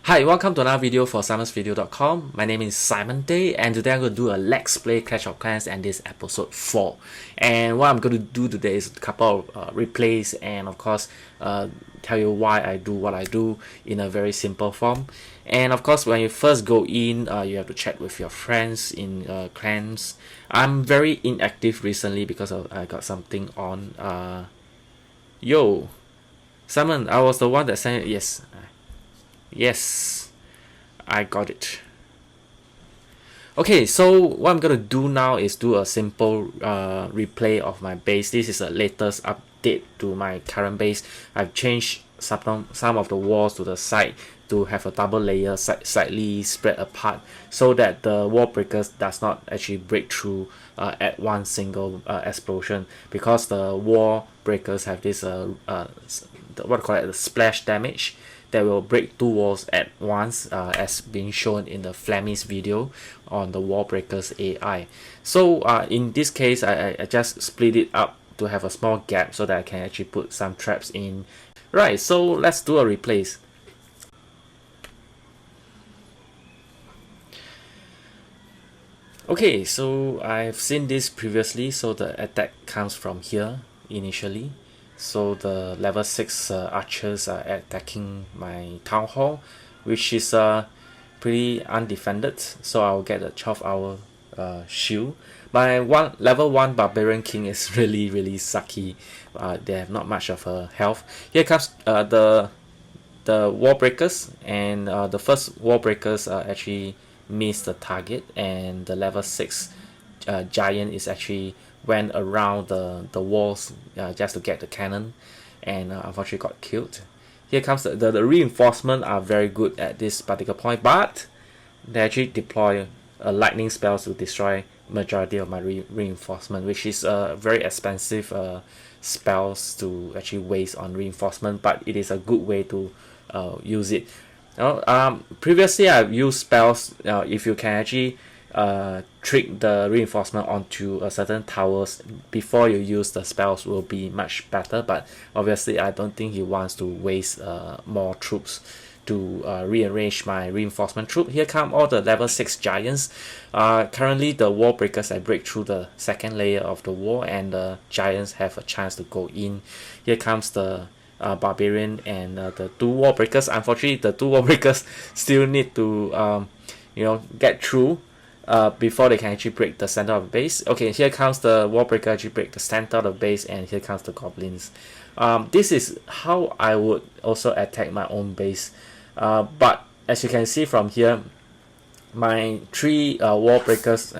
Hi, welcome to another video for simonsvideo.com. My name is Simon Day, and today I'm going to do a Let's Play Clash of Clans, and this is episode 4. And what I'm going to do today is a couple of replays, and of course tell you why I do what I do in a very simple form. And of course, when you first go in, you have to chat with your friends in clans. I'm very inactive recently because I got something on. Yo, Simon, I was the one that sent it. Yes, I got it. Okay, so what I'm gonna do now is do a simple replay of my base. This is the latest update to my current base. I've changed some of the walls to the side to have a double layer slightly spread apart so that the wall breakers does not actually break through at one single explosion, because the wall breakers have this what I call it, the splash damage that will break two walls at once, as being shown in the Flammy's video on the wall breakers AI. So in this case, I just split it up to have a small gap so that I can actually put some traps in. Right, so let's do a replace. Okay, so I've seen this previously. So the attack comes from here initially. So the level 6 archers are attacking my town hall, which is pretty undefended. So I'll get a 12-hour shield. My level 1 barbarian king is really sucky. They have not much of a health. Here comes the wall breakers, and the first wall breakers actually missed the target, and the level 6 giant is actually went around the walls just to get the cannon, and unfortunately got killed. Here comes the reinforcement are very good at this particular point, but they actually deploy lightning spells to destroy majority of my reinforcement, which is very expensive spells to actually waste on reinforcement, but it is a good way to use it. Previously I've used spells. If you can actually trick the reinforcement onto a certain towers before you use the spells, will be much better, but obviously I don't think he wants to waste more troops to rearrange my reinforcement troop. Here come all the level 6 giants. Currently the wall breakers I break through the second layer of the wall, and the giants have a chance to go in. Here comes the barbarian and the two wall breakers. Unfortunately the two wall breakers still need to get through before they can actually break the center of the base. Okay, here comes the wall breaker actually break the center of the base, and here comes the goblins. This is how I would also attack my own base, but as you can see from here, my three wall breakers,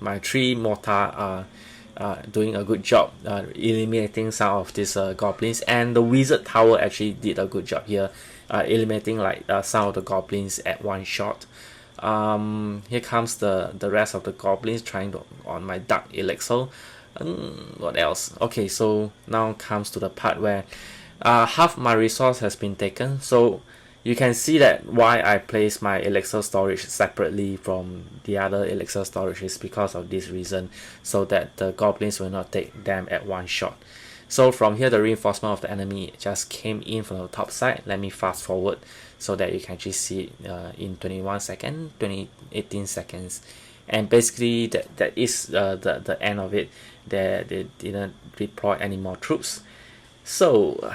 my three mortar are doing a good job eliminating some of these goblins, and the wizard tower actually did a good job here, eliminating like some of the goblins at one shot. Here comes the rest of the goblins trying to on my dark elixir. What else? Okay, so now comes to the part where half my resource has been taken. So you can see that why I place my elixir storage separately from the other elixir storage is because of this reason, so that the goblins will not take them at one shot. So from here, the reinforcement of the enemy just came in from the top side. Let me fast forward so that you can actually see it in 21 seconds, 18 seconds. And basically that is the end of it. They didn't deploy any more troops. So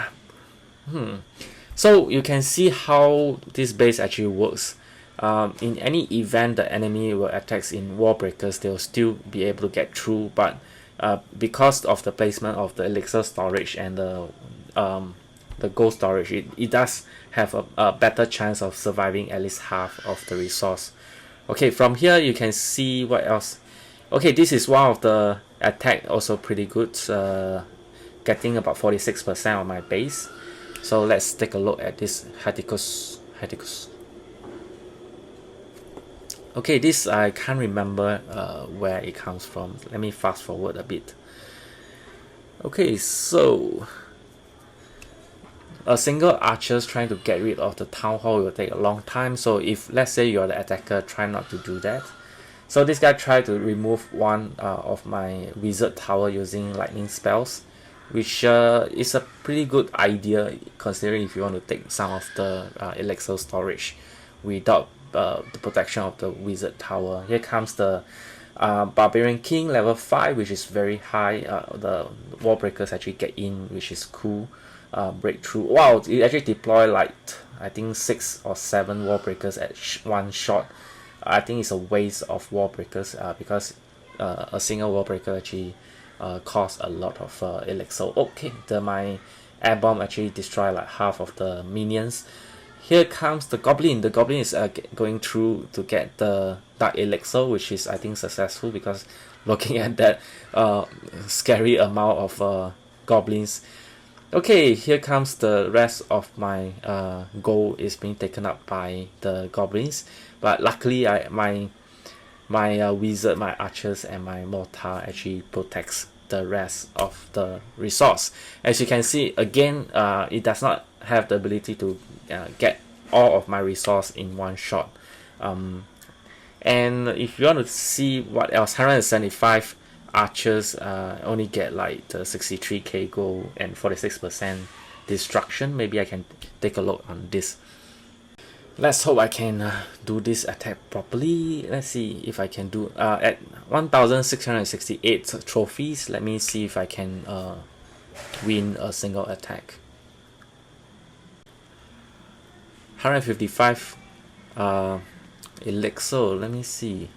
so you can see how this base actually works. In any event the enemy will attacks in wall breakers, they'll still be able to get through, but because of the placement of the elixir storage and the gold storage, it does have a better chance of surviving at least half of the resource. Okay, from here you can see what else. Okay, this is one of the attack, also pretty good, getting about 46% of my base. So let's take a look at this Haticus. Okay, this I can't remember where it comes from. Let me fast forward a bit. Okay, so a single archer trying to get rid of the town hall will take a long time. So if let's say you're the attacker, try not to do that. So this guy tried to remove one of my wizard tower using lightning spells, which is a pretty good idea considering if you want to take some of the elixir storage without the protection of the wizard tower. Here comes the Barbarian King level 5, which is very high. The wall breakers actually get in, which is cool. Breakthrough. Wow, it actually deploy like I think 6 or 7 wall breakers at one shot. I think it's a waste of wall breakers because a single wall breaker actually costs a lot of elixir. Okay, my air bomb actually destroy like half of the minions. Here comes the goblin. The goblin is going through to get the dark elixir, which is I think successful because looking at that scary amount of goblins. Okay, here comes the rest of my gold is being taken up by the goblins, but luckily my wizard, my archers, and my mortar actually protects the rest of the resource. As you can see, again, it does not have the ability to get all of my resource in one shot. And if you want to see what else, 175 archers only get like the 63k gold and 46% destruction. Maybe I can take a look on this. Let's hope I can do this attack properly. Let's see if I can do at 1668 trophies. Let me see if I can win a single attack. 155 elixir. Let me see.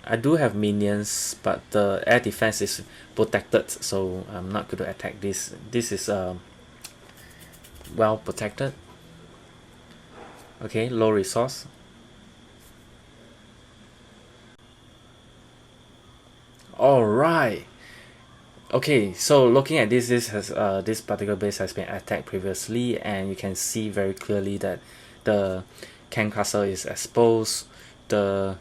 I do have minions, but the air defense is protected, so I'm not going to attack this. This is well protected. Okay, low resource. Alright. Okay, so looking at this, this particular base has been attacked previously, and you can see very clearly that the Ken Castle is exposed, the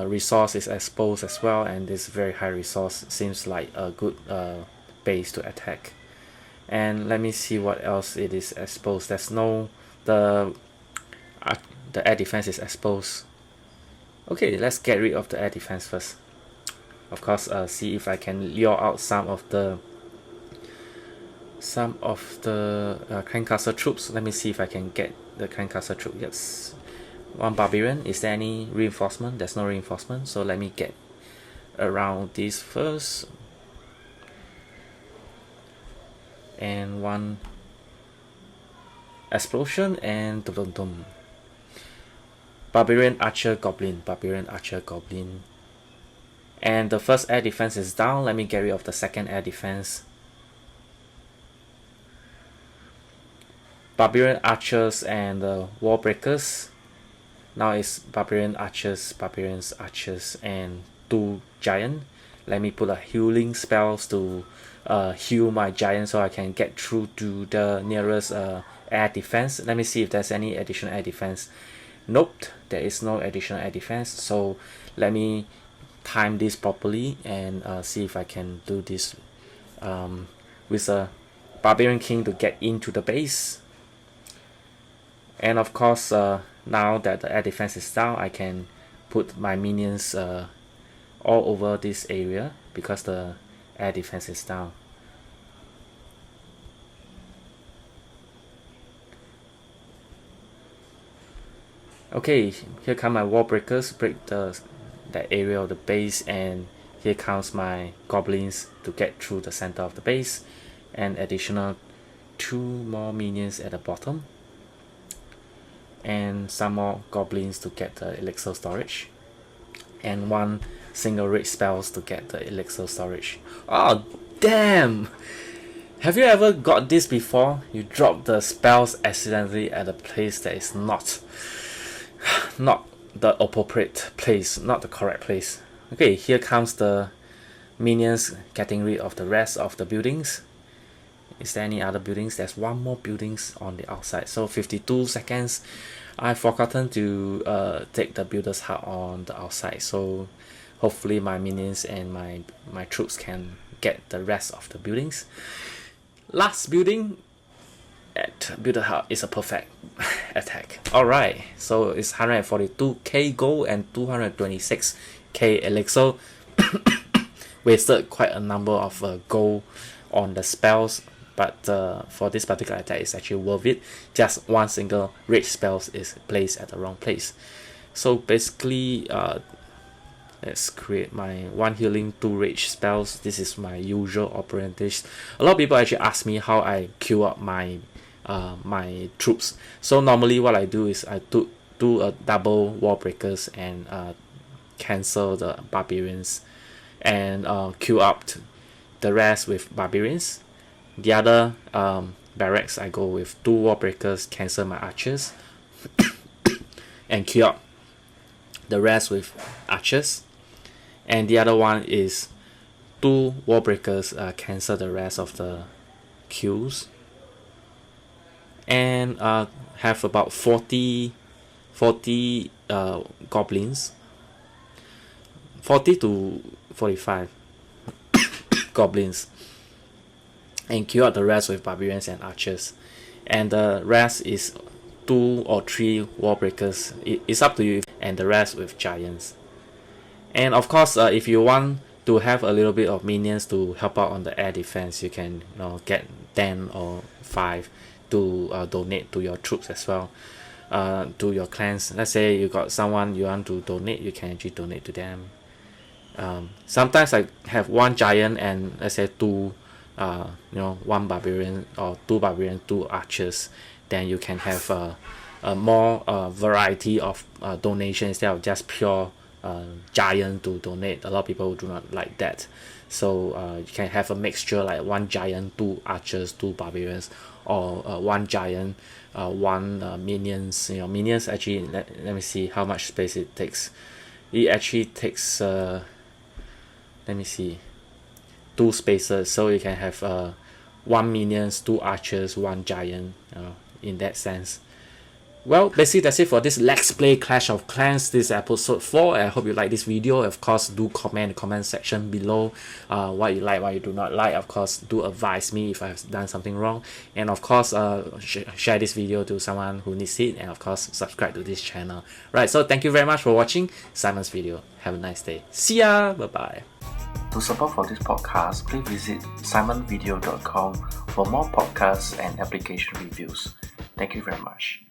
resource is exposed as well, and this very high resource seems like a good base to attack. And let me see what else it is exposed. There's no the air defense is exposed. Okay, let's get rid of the air defense first. Of course, see if I can lure out some of the Clan Castle troops. Let me see if I can get the Clan Castle troop. Yes, one barbarian. Is there any reinforcement? There's no reinforcement, so let me get around this first. And one explosion and dum dum dum. Barbarian Archer Goblin, Barbarian Archer Goblin. And the first air defense is down. Let me get rid of the second air defense. Barbarian Archers and the Wall Breakers. Now it's Barbarian Archers, Barbarians Archers, and 2 Giant. Let me put a healing spells to heal my Giant so I can get through to the nearest air defense. Let me see if there's any additional air defense. Nope, there is no additional air defense. So let me time this properly and see if I can do this with a Barbarian King to get into the base. And of course, now that the air defense is down, I can put my minions all over this area because the air defense is down. Okay, here come my wall breakers, break that area of the base, and here comes my goblins to get through the center of the base, and additional 2 more minions at the bottom, and some more goblins to get the elixir storage, and 1 single rage spells to get the elixir storage. Oh damn! Have you ever got this before? You drop the spells accidentally at a place that is not the appropriate place, not the correct place. Okay, here comes the minions getting rid of the rest of the buildings. Is there any other buildings? There's 1 more buildings on the outside. So 52 seconds. I've forgotten to take the builder's hut on the outside. So hopefully my minions and my troops can get the rest of the buildings. Last building at builder hut is a perfect attack. Alright, so it's 142k gold and 226k elixir. Wasted quite a number of gold on the spells, but for this particular attack it's actually worth it. Just one single rage spell is placed at the wrong place. So basically let's create my 1 healing 2 rage spells. This is my usual operandish. A lot of people actually ask me how I queue up my my troops. So normally what I do is I do a double wall breakers and cancel the barbarians, and queue up the rest with barbarians. The other barracks I go with 2 wall breakers, cancel my archers and queue up the rest with archers. And the other one is 2 wall breakers, cancel the rest of the queues, and have about 40 goblins, 40 to 45 goblins, and queue out the rest with barbarians and archers. And the rest is 2 or 3 wall breakers, it's up to you, and the rest with giants. And of course, if you want to have a little bit of minions to help out on the air defense, you can get 10 or 5 to donate to your troops as well, to your clans. Let's say you got someone you want to donate, you can actually donate to them. Sometimes I have 1 giant and let's say 2 1 barbarian or 2 barbarian, 2 archers. Then you can have a more variety of donation instead of just pure giant to donate. A lot of people do not like that, so you can have a mixture like 1 giant, 2 archers, 2 barbarians, or 1 giant, 1 minions. Minions actually, let me see how much space it takes. It actually takes let me see, 2 spaces, so you can have 1 minions, 2 archers, 1 giant, in that sense. Well, basically that's it for this Let's Play Clash of Clans. This is episode 4. I hope you like this video. Of course, do comment in the comment section below what you like, what you do not like. Of course, do advise me if I've done something wrong. And of course, share this video to someone who needs it. And of course, subscribe to this channel. Right, so thank you very much for watching Simon's video. Have a nice day. See ya! Bye-bye. To support for this podcast, please visit simonvideo.com for more podcasts and application reviews. Thank you very much.